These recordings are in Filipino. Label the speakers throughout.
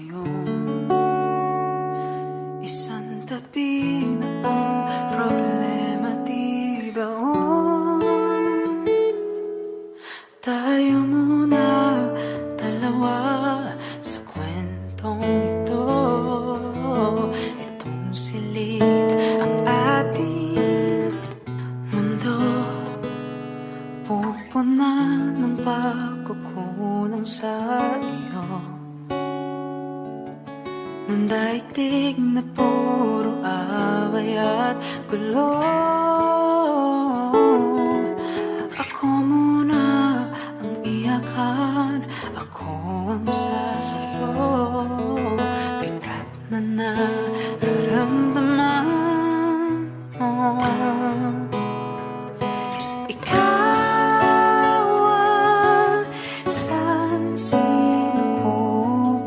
Speaker 1: ngayon. Isang tabi na ang problema, di ba? Tayo muna dalawa sa kwentong ito. Itong silid ang ating mundo, pupunan ng pagkukulang sa iyo. Nung daigdig na puro away at gulo, ako muna ang iyakan, ako ang sasalo. Bigat na nararamdaman mo. Ikaw ang sansin ko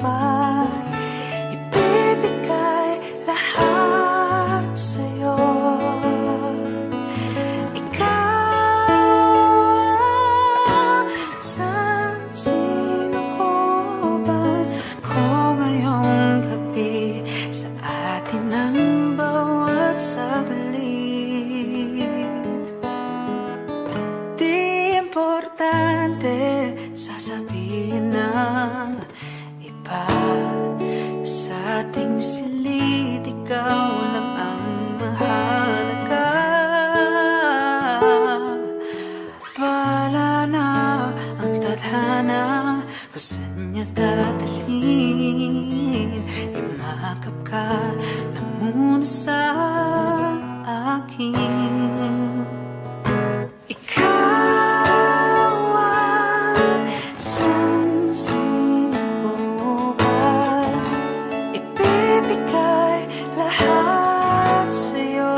Speaker 1: ba? Ibibigay lahat sa'yo. Ikaw ang sansin ko ba? Ko ngayong gabi sa atin ang bawat saglit. Di importante sasabihin ng iba, sa ating silid ikaw lang ang mahalaga. Bahala na ang tadhana kung saan niya dadalhin. Imakap ka na muna sa akin. Ikaw ang sansin ko ba? Ibibigay lahat sa'yo.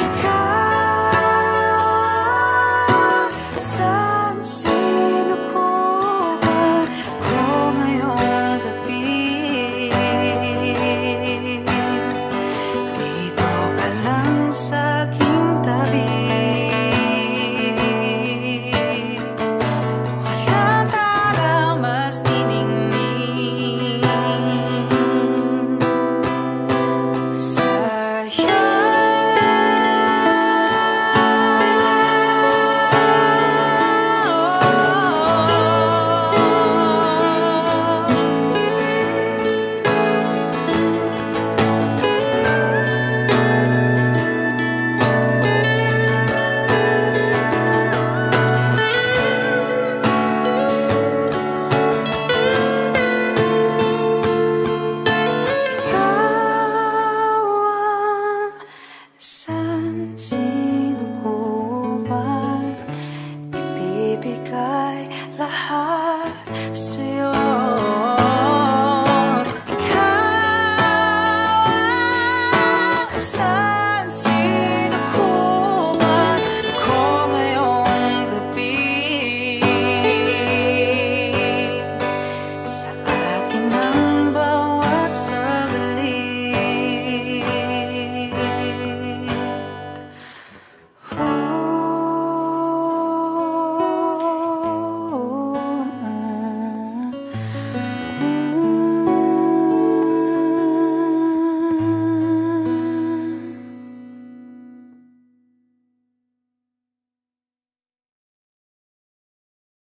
Speaker 1: Ikaw ang sansin ko ba? Ko ngayong gabi. Dito ka lang sa aking tabi. Wala tayong mas niningning.